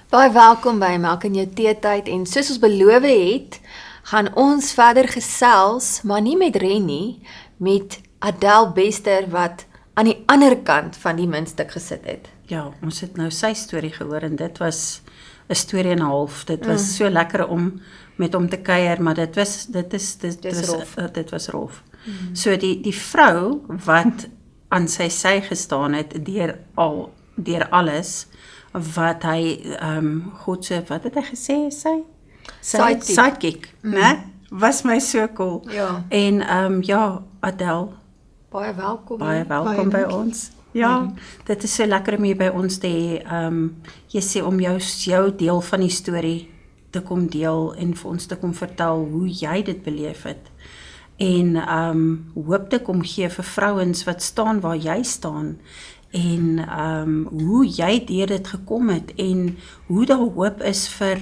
Baie welkom by Maak in jou teetyd en soos ons beloof het, gaan ons verder gesels, maar nie met Ren nie, met Adele Bester wat aan die ander kant van die muntstuk gesit het. Ja, ons het nou sy storie gehoor en dit was 'n storie en 'n half. Dit was so lekker om met hom te kuier, maar dit was rof. So die vrou wat aan sy sy gestaan het deur alles wat hy God se wat het hy gesê sy sidekick, né? Was my so cool. Ja. En Adele, Baie welkom. baie welkom by ons. Ja, dit is so lekker om hier by ons te hê. Jy sê om jou deel van die storie te kom deel en vir ons te kom vertel hoe jy dit beleef het. En hoop te kom gee vir vrouens wat staan waar jy staan. En hoe jy deur dit gekom het en hoe daar hoop is vir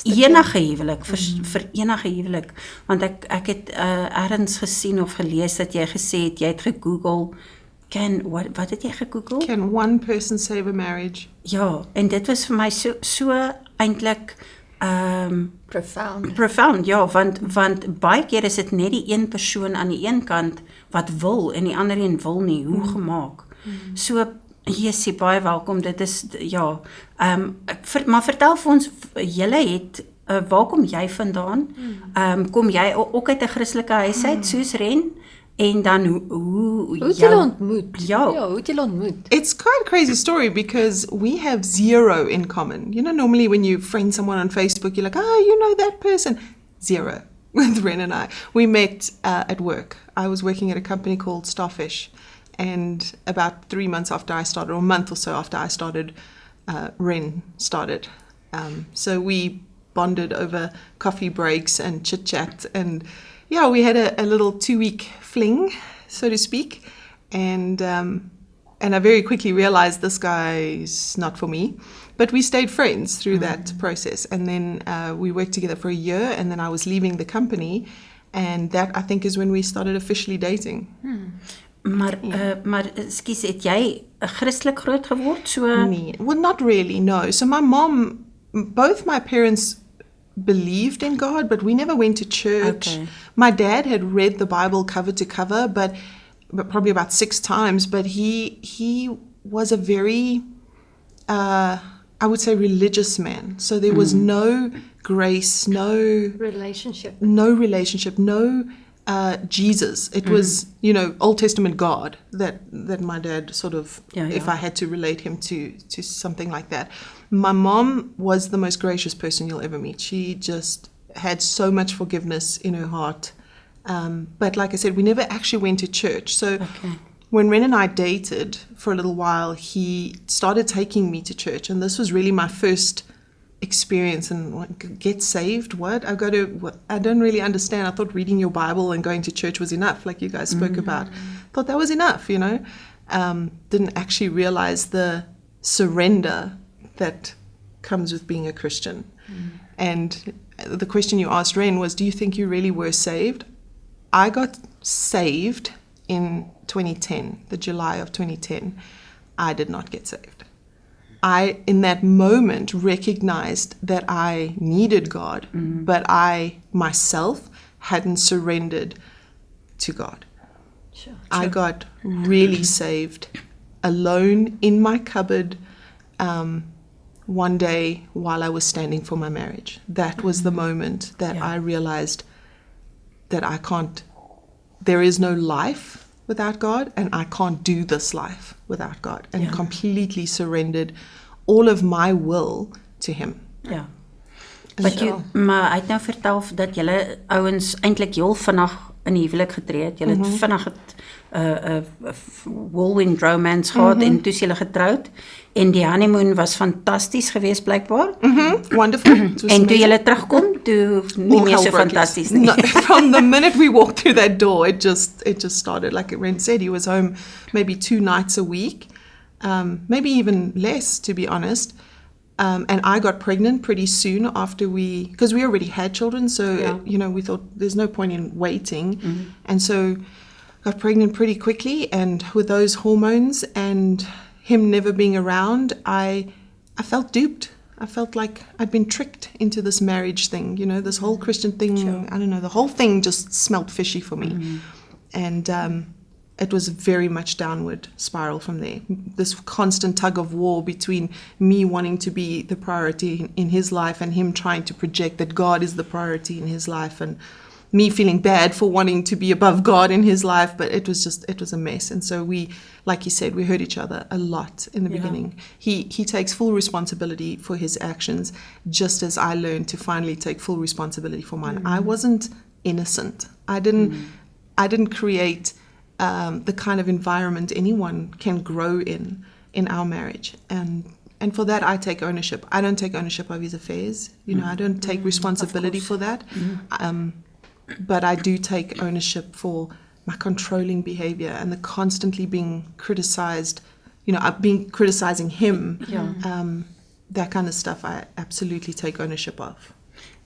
enige huwelik, vir enige huwelik. Want ek het ergens gesien of gelees dat jy gesê het, jy het gegoogel, wat het jy gegoogel? Can one person save a marriage? Ja, en dit was vir my so eintlik profound, ja, want baie keer is dit net die een persoon aan die een kant wat wil en die ander een wil nie, hoe gemaak. So, Jessie, baie welkom, dit is, ja, maar vertel vir ons, julle het, waar kom jy vandaan? Kom jy ook uit 'n Christelike huis uit, soos Ren? En dan hoe het julle ontmoet? Ja, hoe het julle ontmoet? It's quite a crazy story because we have zero in common. You know, normally when you friend someone on Facebook, you're like, oh, you know that person. Zero with Ren and I. We met at work. I was working at a company called Starfish. And about 3 months after I started, or a month or so after I started, Ren started. So we bonded over coffee breaks and chit-chat. And yeah, we had a little 2-week fling, so to speak. And I very quickly realized this guy's not for me. But we stayed friends through that process. And then we worked together for a year, and then I was leaving the company. And that, I think, is when we started officially dating. Maar ekskuus, het jy Christelik groot geword? So Nee, well, not really, no. So both my parents believed in God, but we never went to church. Okay. My dad had read the Bible cover to cover, but probably about 6 times, but he was a very, I would say, religious man. So there was no grace, no Relationship. no Jesus. It was, Old Testament God that my dad sort of, if I had to relate him to something like that. My mom was the most gracious person you'll ever meet. She just had so much forgiveness in her heart. But like I said, we never actually went to church. So when Ren and I dated for a little while, he started taking me to church. And this was really my first experience. And get saved? What? I don't really understand. I thought reading your Bible and going to church was enough, like you guys spoke about. Thought that was enough, Didn't actually realize the surrender that comes with being a Christian. And the question you asked Ren was, do you think you really were saved? I got saved in 2010, the July of 2010. I did not get saved. I, in that moment, recognized that I needed God, but I, myself, hadn't surrendered to God. Sure. I got really saved alone in my cupboard one day while I was standing for my marriage. That was the moment that I realized that there is no life without God, and I can't do this life without God, and completely surrendered all of my will to him. Ja. Maar hy het nou vertel dat julle ouens eintlik heel vinnig in die huwelik getree het. Julle het vinnig whirlwind romance gehad en toe is julle getroud. En die honeymoon was fantasties geweest blijkbaar. Wonderful. En toe julle terugkom, toe nie meer so fantasties nie. No, from the minute we walked through that door, it just started. Like Ren said, he was home maybe 2 nights a week, maybe even less, to be honest. And I got pregnant pretty soon after because we already had children, so we thought there's no point in waiting, and so got pregnant pretty quickly. And with those hormones and him never being around, I I felt duped. I felt like I'd been tricked into this marriage thing, this whole Christian thing. Sure. I don't know, the whole thing just smelt fishy for me. And it was very much downward spiral from there. This constant tug of war between me wanting to be the priority in his life and him trying to project that God is the priority in his life, and me feeling bad for wanting to be above God in his life. But it was a mess. And so we, like you said, we hurt each other a lot in the beginning. He takes full responsibility for his actions, just as I learned to finally take full responsibility for mine. I wasn't innocent. I didn't create the kind of environment anyone can grow in our marriage. And for that, I take ownership. I don't take ownership of his affairs. I don't take responsibility for that. But I do take ownership for my controlling behavior and the constantly being criticized, being criticizing him. That kind of stuff I absolutely take ownership of.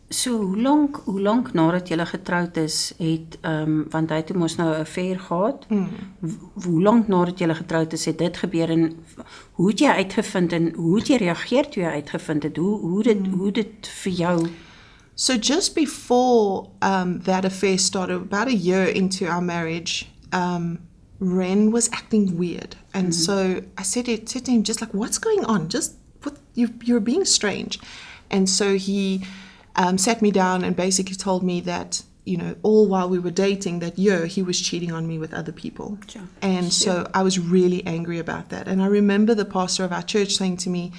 So hoe lank nadat julle getroud is, want hy het toe mos nou 'n affair gehad. Hoe lank nadat julle getroud is, het dit gebeur en hoe het jy uitgevind en hoe het jy reageer toe jy uitgevind het? Hoe dit vir jou? So just before that affair started, about a year into our marriage, Ren was acting weird. And so I said to him, just like, what's going on? You're being strange. And so he sat me down and basically told me that, all while we were dating that year, he was cheating on me with other people. Sure. And so I was really angry about that. And I remember the pastor of our church saying to me,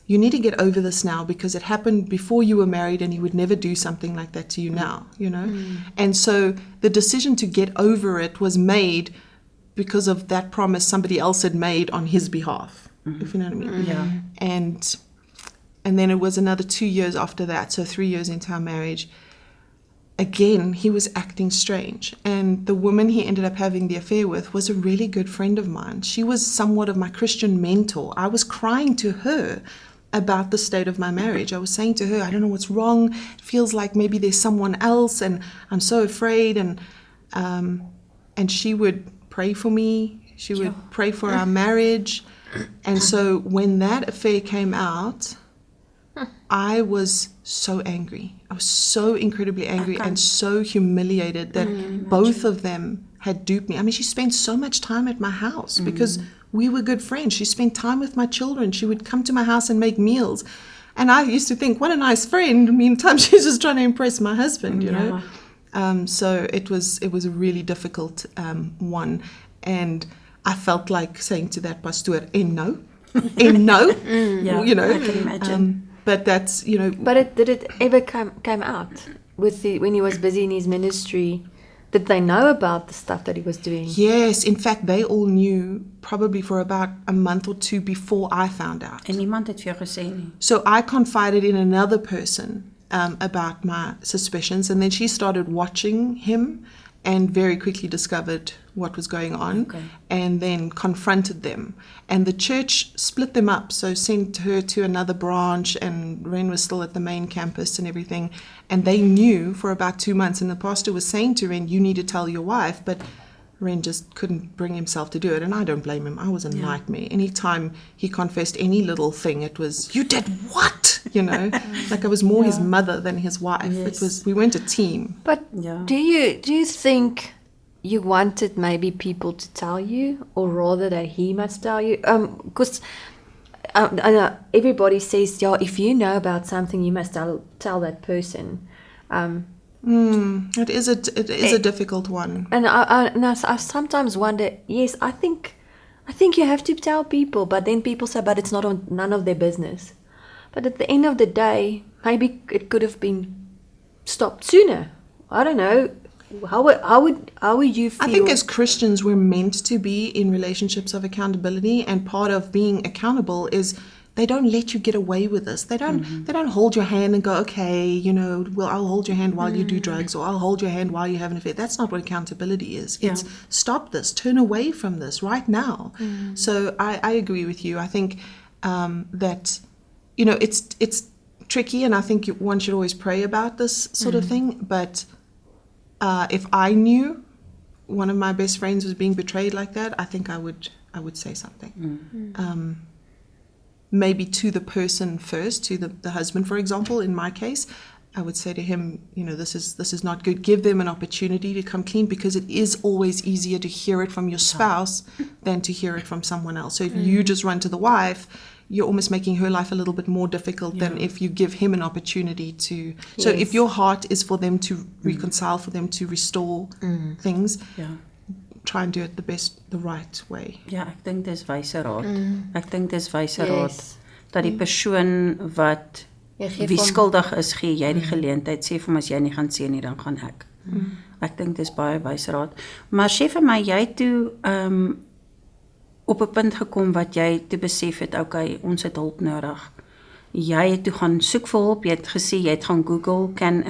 you need to get over this now, because it happened before you were married and he would never do something like that to you now, And so the decision to get over it was made because of that promise somebody else had made on his behalf, if you know what I mean. Yeah. And then it was another 2 years after that, so 3 years into our marriage, again, he was acting strange. And the woman he ended up having the affair with was a really good friend of mine. She was somewhat of my Christian mentor. I was crying to her about the state of my marriage. I was saying to her, I don't know what's wrong. It feels like maybe there's someone else, and I'm so afraid. And she would pray for me. She would pray for our marriage. And so when that affair came out, I was so angry. I was so incredibly angry and so humiliated that both of them had duped me. I mean, she spent so much time at my house because we were good friends. She spent time with my children. She would come to my house and make meals. And I used to think, what a nice friend. Meantime, she's just trying to impress my husband, you know. So it was a really difficult one. And I felt like saying to that pastor, no, no, you know. I can imagine. But that's, you know. But did it ever came out when he was busy in his ministry? Did they know about the stuff that he was doing? Yes, in fact, they all knew probably for about a month or two before I found out. En niemand het vir jou gesê nie. So I confided in another person about my suspicions, and then she started watching him and very quickly discovered what was going on, and then confronted them. And the church split them up, so sent her to another branch, and Ren was still at the main campus and everything. And they knew for about 2 months, and the pastor was saying to Ren, you need to tell your wife, but Ren just couldn't bring himself to do it, and I don't blame him. I was a nightmare. Anytime he confessed any little thing, it was, you did what? You know, like I was more his mother than his wife. Yes. We weren't a team. But do you think you wanted maybe people to tell you, or rather that he must tell you? Because I know everybody says, if you know about something, you must tell that person. It is a difficult one. And I sometimes wonder. Yes, I think you have to tell people, but then people say, but it's none of their business. But at the end of the day, maybe it could have been stopped sooner. I don't know. How would you feel? I think as Christians, we're meant to be in relationships of accountability, and part of being accountable is they don't let you get away with this. They don't hold your hand and go, okay, you know, well, I'll hold your hand while you do drugs, or I'll hold your hand while you have an affair. That's not what accountability is. It's stop this, turn away from this right now. So I agree with you. I think that, you know, it's tricky, and I think one should always pray about this sort of thing. But if I knew one of my best friends was being betrayed like that, I think I would say something. maybe to the person first, to the husband, for example, in my case. I would say to him, this is not good. Give them an opportunity to come clean, because it is always easier to hear it from your spouse than to hear it from someone else. So if you just run to the wife, you're almost making her life a little bit more difficult than if you give him an opportunity to. So if your heart is for them to reconcile, for them to restore things, try and do it the right way. Ja, ek dink dis wyse raad. Ek dink dis wyse raad dat die persoon wat wie skuldig is, gee jy die geleentheid, sê vir my as jy nie gaan sê nie, dan gaan ek. Ek dink dis baie wyse raad. Maar sê vir my, jy toe op 'n punt gekom wat jy toe besef het, okay, ons het hulp nodig. Jy het toe gaan soek vir hulp, jy het gesê, jy het gaan Google, can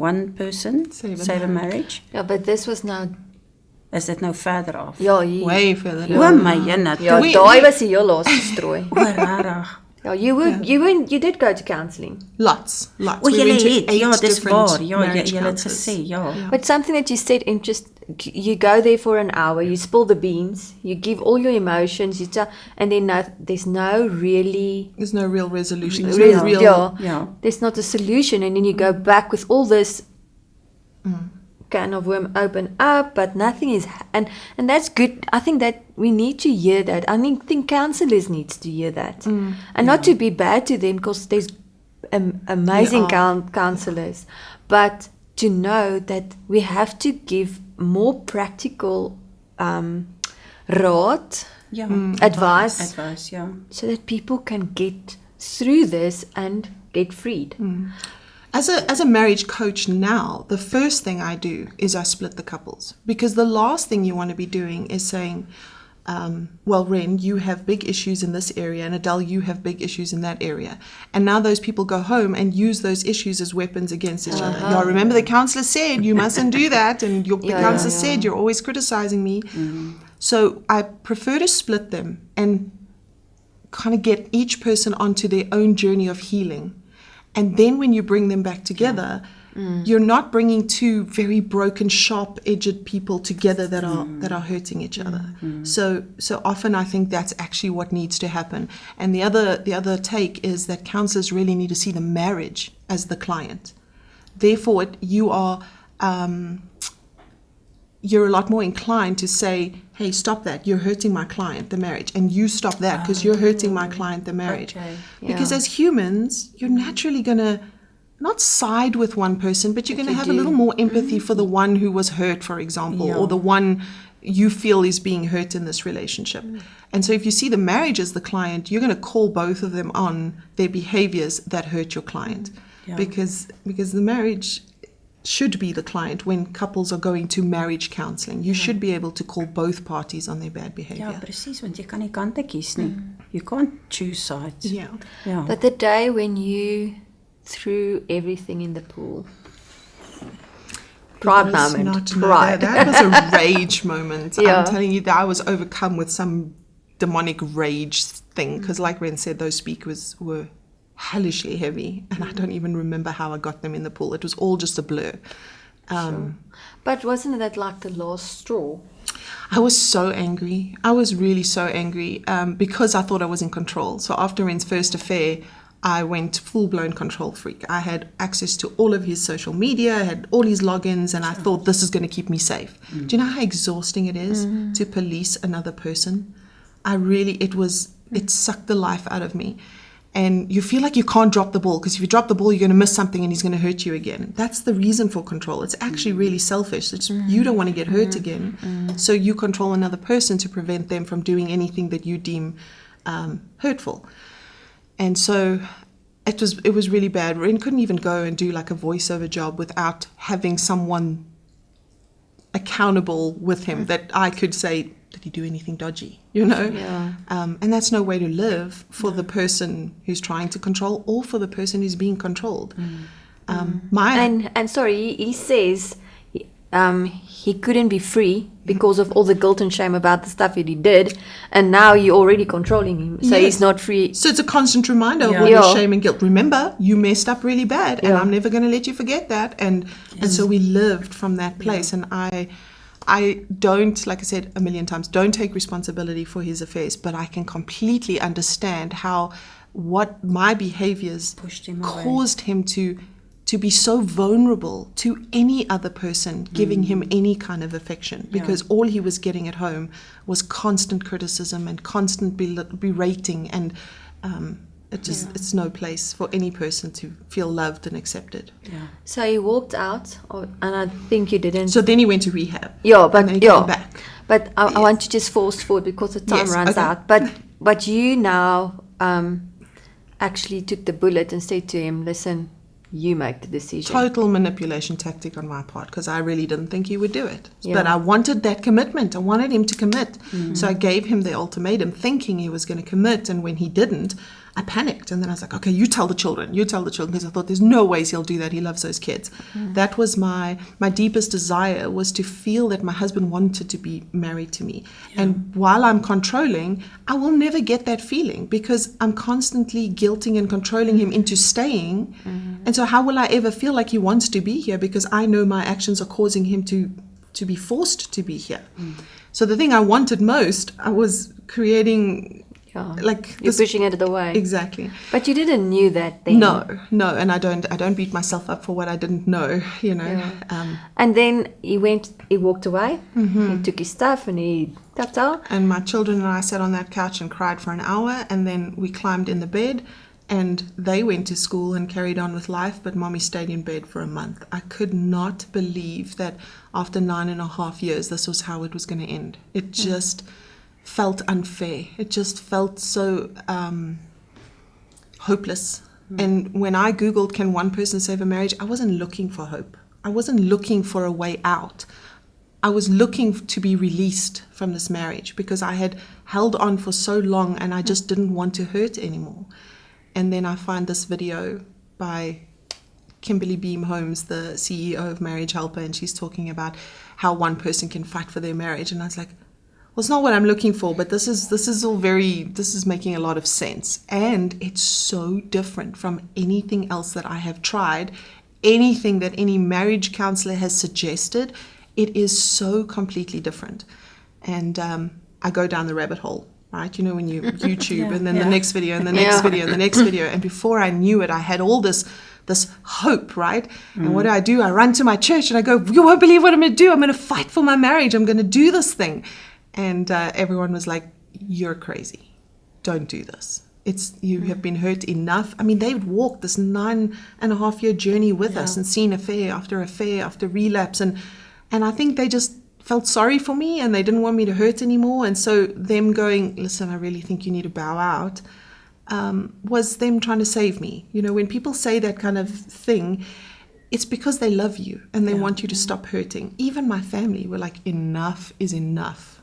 one person save a marriage? Ja, but this was now... Is dit nou verder af? Ja, Way further down. O my jene, ja, daai was die heel laaste strooi. rarig. Ja, you did go to counselling. Lots. O, We jy went to het, 8 ja, dis different waar, ja, marriage jy het counsellors. gesê, ja. But something that you said, you go there for an hour, you spill the beans, you give all your emotions, and then there's no real resolution. There's real, no real. Ja. There's not a solution, and then you go back with all this can of worm open up, but nothing is, and that's good. I think that we need to hear that. I think counselors needs to hear that, and not to be bad to them, because there's amazing counselors, but to know that we have to give more practical raad, advice, ja. so that people can get through this and get freed. As a marriage coach now, the first thing I do is I split the couples, because the last thing you want to be doing is saying, well, Ren, you have big issues in this area, and Adele, you have big issues in that area. And now those people go home and use those issues as weapons against each other. Yeah, remember the counselor said you mustn't do that, and the counselor said you're always criticizing me. So I prefer to split them and kind of get each person onto their own journey of healing. And then when you bring them back together, you're not bringing two very broken, sharp-edged people together that are hurting each other. So often I think that's actually what needs to happen. And the other take is that counselors really need to see the marriage as the client. Therefore, you're a lot more inclined to say, hey, stop that, you're hurting my client, the marriage, and you stop that because you're hurting my client, the marriage. Okay. Because as humans, you're naturally going to not side with one person, but you're going to have a little more empathy for the one who was hurt, for example, or the one you feel is being hurt in this relationship. And so if you see the marriage as the client, you're going to call both of them on their behaviors that hurt your client. Because the marriage should be the client when couples are going to marriage counselling. You should be able to call both parties on their bad behavior. Ja, presies, want jy kan nie kante kies nie. You can't choose sides. Yeah. Ja. But the day when you threw everything in the pool, pride moment, pride. That was a rage moment. Yeah. I'm telling you, that I was overcome with some demonic rage thing, because like Ren said, those speakers were hellishly heavy, and I don't even remember how I got them in the pool. It was all just a blur. But wasn't that like the last straw? I was so angry. I was really so angry because I thought I was in control. So after Ren's first affair, I went full-blown control freak. I had access to all of his social media, I had all his logins, and I thought this is going to keep me safe. Do you know how exhausting it is to police another person? It sucked the life out of me. And you feel like you can't drop the ball, because if you drop the ball, you're going to miss something and he's going to hurt you again. That's the reason for control. It's actually really selfish. It's you don't want to get hurt again. So you control another person to prevent them from doing anything that you deem hurtful. And so it was really bad. Ren couldn't even go and do like a voiceover job without having someone accountable with him that I could say, did he do anything dodgy? You know? Yeah. And that's no way to live for the person who's trying to control, or for the person who's being controlled. And sorry, he says he couldn't be free because of all the guilt and shame about the stuff that he did, and now you're already controlling him, so he's not free. So it's a constant reminder of all your shame and guilt. Remember, you messed up really bad, and I'm never going to let you forget that. And so we lived from that place, and I don't, like I said a million times, don't take responsibility for his affairs, but I can completely understand how what my behaviors Pushed him caused him to be so vulnerable to any other person giving him any kind of affection, because all he was getting at home was constant criticism and constant berating, and it's no place for any person to feel loved and accepted. Yeah. So he walked out, and I think you didn't. So then he went to rehab. Yeah, but and then he came back. But I want to just fast forward because the time runs out. But you now actually took the bullet and said to him, "Listen, you make the decision." Total manipulation tactic on my part, because I really didn't think he would do it. Yeah. But I wanted that commitment. I wanted him to commit. So I gave him the ultimatum thinking he was going to commit. And when he didn't, I panicked. And then I was like, okay, you tell the children, because I thought there's no ways he'll do that. He loves those kids. That was my deepest desire, was to feel that my husband wanted to be married to me. And while I'm controlling, I will never get that feeling, because I'm constantly guilting and controlling him into staying. And so how will I ever feel like he wants to be here, because I know my actions are causing him to be forced to be here. So the thing I wanted most, I was creating like you're pushing it away. Exactly. But you didn't knew that then. No, and I don't beat myself up for what I didn't know, you know. Yeah. And then he walked away. He took his stuff and he tapped out. And my children and I sat on that couch and cried for an hour, and then we climbed in the bed, and they went to school and carried on with life, but mommy stayed in bed for a month. I could not believe that after 9.5 years, this was how it was going to end. It just felt unfair. It just felt so hopeless. And when I Googled, can one person save a marriage? I wasn't looking for hope. I wasn't looking for a way out. I was looking to be released from this marriage, because I had held on for so long and I just didn't want to hurt anymore. And then I find this video by Kimberly Beam Holmes, the CEO of Marriage Helper, and she's talking about how one person can fight for their marriage. And I was like, well, it's not what I'm looking for, but this is making a lot of sense. And it's so different from anything else that I have tried, anything that any marriage counselor has suggested. It is so completely different. And I go down the rabbit hole, right? You know, when you YouTube and then the next video and the next video and the next video. And before I knew it, I had all this hope, right? And what do? I run to my church and I go, you won't believe what I'm going to do. I'm going to fight for my marriage. I'm going to do this thing. And everyone was like, you're crazy. Don't do this. You have been hurt enough. I mean, they've walked this 9.5 year journey with us and seen affair after relapse. And I think they just felt sorry for me and they didn't want me to hurt anymore. And so them going, listen, I really think you need to bow out, was them trying to save me. You know, when people say that kind of thing, it's because they love you and they want you to stop hurting. Even my family were like, enough is enough.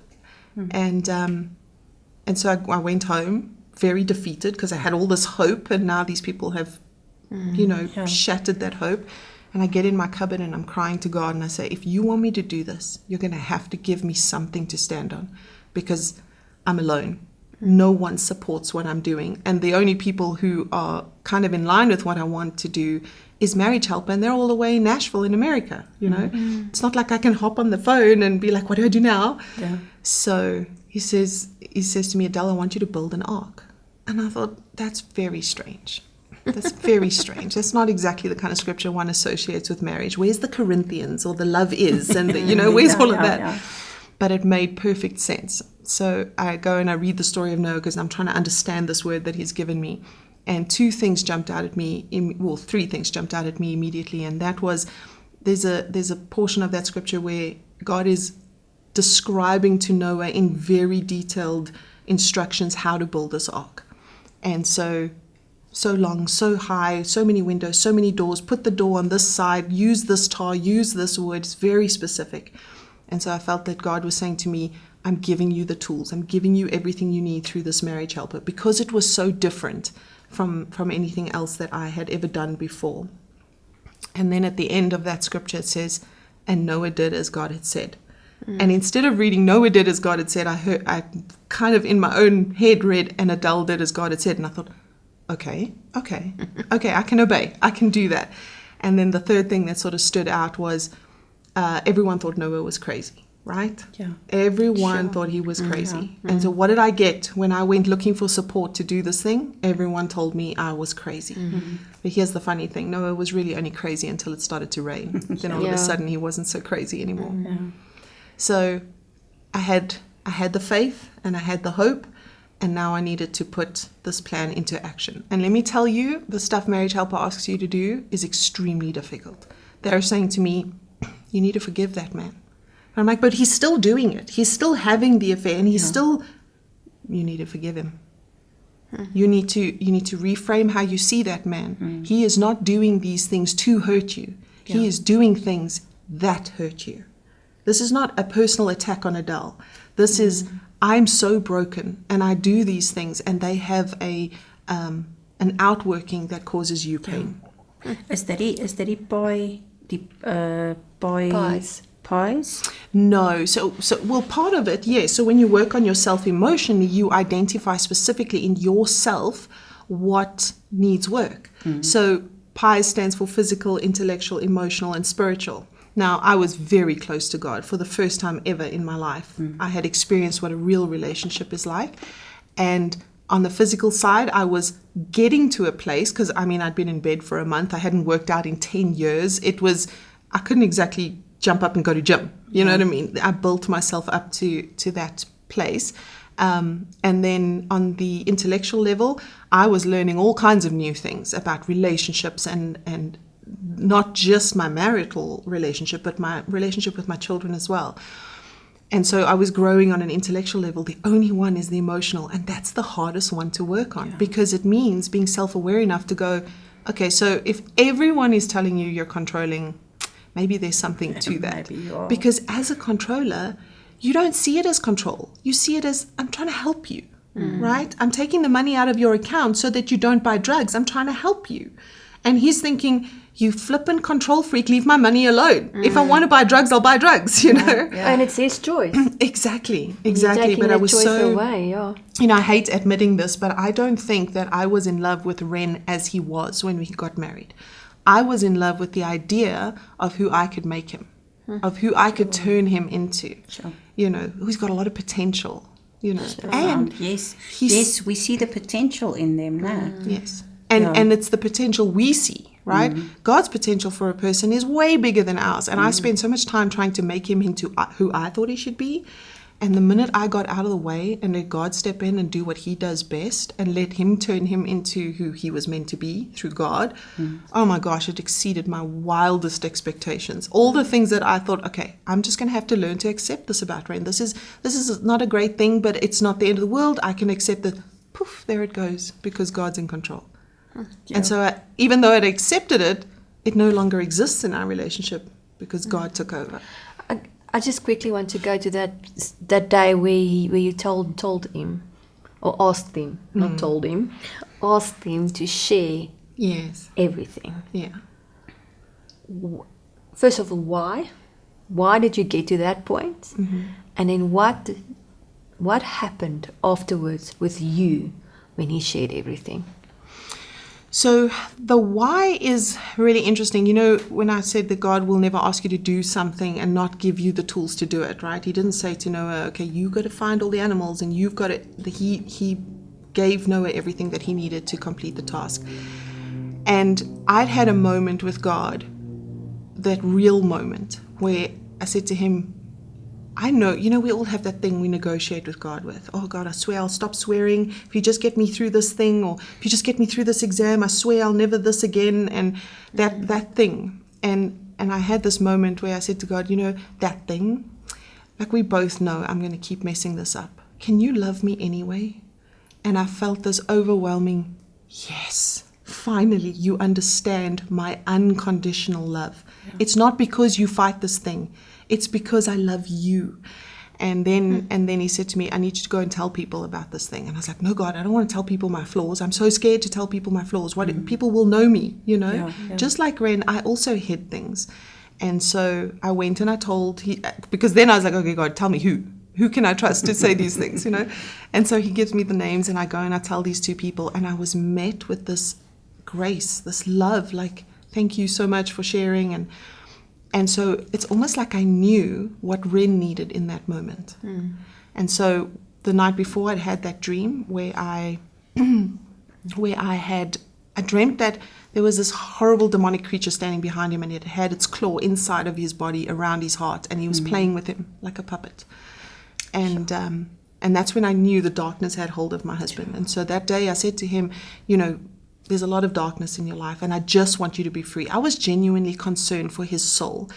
And so I went home very defeated, because I had all this hope, and now these people have, shattered that hope. And I get in my cupboard and I'm crying to God, and I say, if you want me to do this, you're going to have to give me something to stand on, because I'm alone. No one supports what I'm doing. And the only people who are kind of in line with what I want to do is Marriage Helper, and they're all the way in Nashville in America, you know. It's not like I can hop on the phone and be like, what do I do now? Yeah. So he says to me, Adele, I want you to build an ark. And I thought, that's very strange. That's very strange. That's not exactly the kind of scripture one associates with marriage. Where's the Corinthians or the love is? And, where's all of that? Yeah. But it made perfect sense. So I go and I read the story of Noah, because I'm trying to understand this word that he's given me. And three things jumped out at me immediately. And that was, there's a portion of that scripture where God is describing to Noah in very detailed instructions how to build this ark. And so long, so high, so many windows, so many doors, put the door on this side, use this tar, use this wood. It's very specific. And so I felt that God was saying to me, I'm giving you the tools. I'm giving you everything you need through this Marriage Helper, because it was so different from anything else that I had ever done before. And then at the end of that scripture, it says, and Noah did as God had said. And instead of reading Noah did as God had said, I kind of in my own head read, and Adele did as God had said. And I thought, okay, I can obey. I can do that. And then the third thing that sort of stood out was everyone thought Noah was crazy. right? Yeah. Everyone Sure. thought he was crazy. And so what did I get when I went looking for support to do this thing? Everyone told me I was crazy. But here's the funny thing. Noah was really only crazy until it started to rain. Then all of a Yeah. sudden he wasn't so crazy anymore. Yeah. So I had the faith and I had the hope, and now I needed to put this plan into action. And let me tell you, the stuff Marriage Helper asks you to do is extremely difficult. They're saying to me, you need to forgive that man. And I'm like, but he's still doing it. He's still having the affair, and he's still, you need to forgive him. You need to reframe how you see that man. He is not doing these things to hurt you. He is doing things that hurt you. This is not a personal attack on Adele. This is, I'm so broken and I do these things and they have an outworking that causes you pain. Is dit die pies? No. So well, part of it, yes. So when you work on yourself emotionally, you identify specifically in yourself what needs work. So PIES stands for physical, intellectual, emotional, and spiritual. Now, I was very close to God for the first time ever in my life. I had experienced what a real relationship is like. And on the physical side, I was getting to a place, because, I'd been in bed for a month. I hadn't worked out in 10 years. I couldn't exactly jump up and go to gym. You know what I mean? I built myself up to that place. And then on the intellectual level, I was learning all kinds of new things about relationships and not just my marital relationship, but my relationship with my children as well. And so I was growing on an intellectual level. The only one is the emotional, and that's the hardest one to work on, because it means being self-aware enough to go, okay, so if everyone is telling you you're controlling, maybe there's something to that. Because as a controller, you don't see it as control. You see it as, I'm trying to help you, right? I'm taking the money out of your account so that you don't buy drugs. I'm trying to help you. And he's thinking, you flippin' control freak, leave my money alone. If I want to buy drugs, I'll buy drugs, you know? And it's his choice. Exactly. You're taking But I was choice so away, yeah. I hate admitting this, but I don't think that I was in love with Ren as he was when we got married. I was in love with the idea of who I could make him, of who I could turn him into. You know, who's got a lot of potential, you know. And yes, we see the potential in them now. Yes. And it's the potential we see, right? God's potential for a person is way bigger than ours. And I spent so much time trying to make him into who I thought he should be. And the minute I got out of the way and let God step in and do what he does best and let him turn him into who he was meant to be through God, oh my gosh, it exceeded my wildest expectations. All the things that I thought, okay, I'm just going to have to learn to accept this about Ren. This is not a great thing, but it's not the end of the world. I can accept it. Poof, there it goes, because God's in control. And so even though I'd accepted it, it no longer exists in our relationship because God took over. I just quickly want to go to that day where you told him, or asked him, not told him, asked him to share everything. Yeah. First of all, why? Why did you get to that point? And then what happened afterwards with you when he shared everything? So the why is really interesting. You know, when I said that God will never ask you to do something and not give you the tools to do it, right? He didn't say to Noah, okay, you got to find all the animals and you've got it. He gave Noah everything that he needed to complete the task. And I'd had a moment with God, that real moment where I said to him, I know, you know, we all have that thing we negotiate with God with. Oh, God, I swear I'll stop swearing if you just get me through this thing, or if you just get me through this exam, I swear I'll never this again, and that thing. And I had this moment where I said to God, you know, that thing, like we both know I'm going to keep messing this up. Can you love me anyway? And I felt this overwhelming, yes, finally you understand my unconditional love. Yeah. It's not because you fight this thing. It's because I love you. And then he said to me, I need you to go and tell people about this thing. And I was like, no, God, I don't want to tell people my flaws. I'm so scared to tell people my flaws. People will know me, you know. Yeah. Just like Ren, I also hid things. And so I went and I told, because then I was like, okay, God, tell me who. Who can I trust to say these things, you know? And so he gives me the names and I go and I tell these two people. And I was met with this grace, this love, like, thank you so much for sharing. And so it's almost like I knew what Ren needed in that moment. And so the night before, I'd had that dream where I dreamt that there was this horrible demonic creature standing behind him, and it had its claw inside of his body around his heart, and he was playing with him like a puppet. And that's when I knew the darkness had hold of my husband. And so that day I said to him, there's a lot of darkness in your life, and I just want you to be free. I was genuinely concerned for his soul.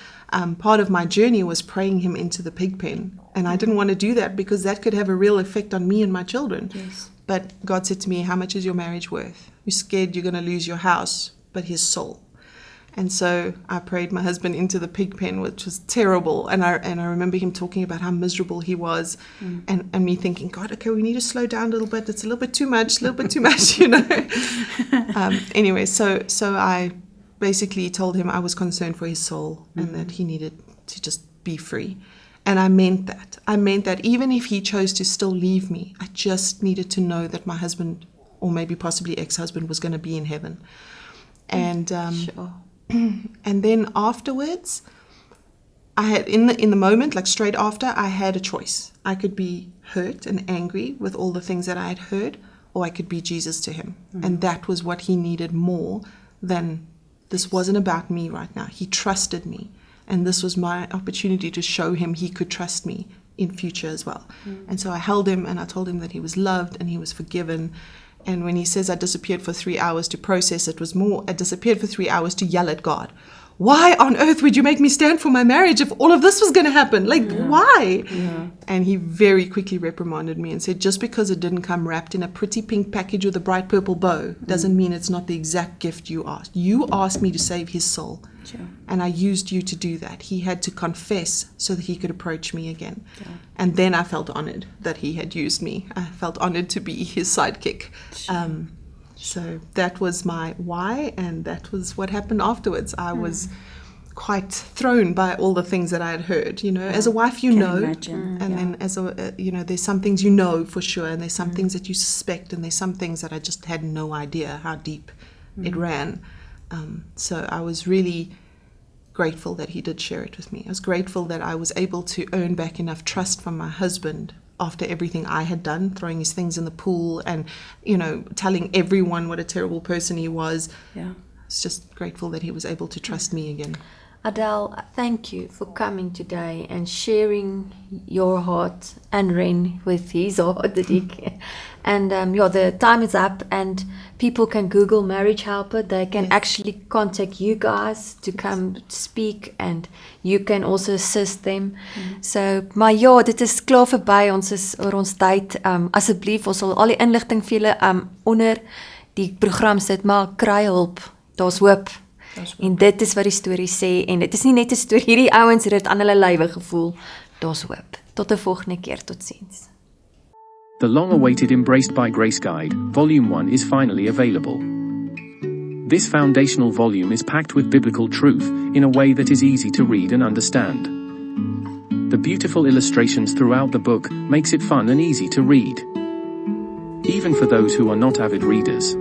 Part of my journey was praying him into the pig pen, and I didn't want to do that because that could have a real effect on me and my children. Yes. But God said to me, how much is your marriage worth? You're scared you're going to lose your house, but his soul. And so I prayed my husband into the pig pen, which was terrible. And I remember him talking about how miserable he was, and me thinking, God, okay, we need to slow down a little bit. It's a little bit too much, Anyway, so I basically told him I was concerned for his soul and that he needed to just be free. And I meant that. I meant that even if he chose to still leave me, I just needed to know that my husband, or maybe possibly ex-husband, was going to be in heaven. And Sure. and then afterwards, I had in the moment, like straight after, I had a choice. I could be hurt and angry with all the things that I had heard, or I could be Jesus to him. And that was what he needed more than, this wasn't about me right now. He trusted me. And this was my opportunity to show him he could trust me in future as well. And so I held him and I told him that he was loved and he was forgiven. And when he says I disappeared for 3 hours to process, it was more, I disappeared for 3 hours to yell at God. Why on earth would you make me stand for my marriage if all of this was going to happen? Why? Yeah. And he very quickly reprimanded me and said, just because it didn't come wrapped in a pretty pink package with a bright purple bow doesn't mean it's not the exact gift you asked. You asked me to save his soul. Sure. And I used you to do that. He had to confess so that he could approach me again. Yeah. And then I felt honored that he had used me. I felt honored to be his sidekick. Sure. So that was my why, and that was what happened afterwards. I was quite thrown by all the things that I had heard. As a wife, then as a, there's some things you know for sure, and there's some things that you suspect, and there's some things that I just had no idea how deep it ran. So I was really grateful that he did share it with me. I was grateful that I was able to earn back enough trust from my husband after everything I had done, throwing his things in the pool and, telling everyone what a terrible person he was. Yeah. I was just grateful that he was able to trust me again. Adele, thank you for coming today and sharing your heart and Ren with his heart that he can. And the time is up, and people can Google marriage helper. They can actually contact you guys to come speak, and you can also assist them. So, maar ja, dit is klaar verby. Ons is oor ons tyd. Asseblief, ons sal al die inligting vir julle onder die program sit, maar kry hulp. Daar's hoop. En dit is wat die storie sê, en dit is nie net 'n storie, hierdie ouens het dit aan hulle lywe gevoel. Daar's hoop. Tot 'n volgende keer, totsiens. The long-awaited Embraced by Grace Guide, Volume 1 is finally available. This foundational volume is packed with biblical truth in a way that is easy to read and understand. The beautiful illustrations throughout the book makes it fun and easy to read, even for those who are not avid readers.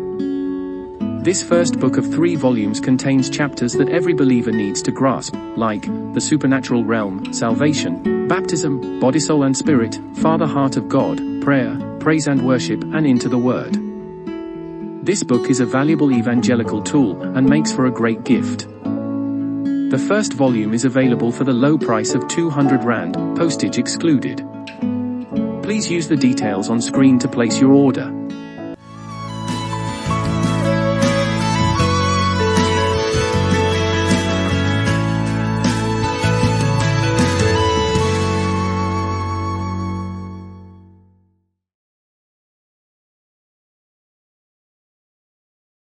This first book of 3 volumes contains chapters that every believer needs to grasp, like the supernatural realm, salvation, baptism, body, soul and spirit, Father, heart of God, prayer, praise and worship, and into the Word. This book is a valuable evangelical tool and makes for a great gift. The first volume is available for the low price of 200 Rand, postage excluded. Please use the details on screen to place your order.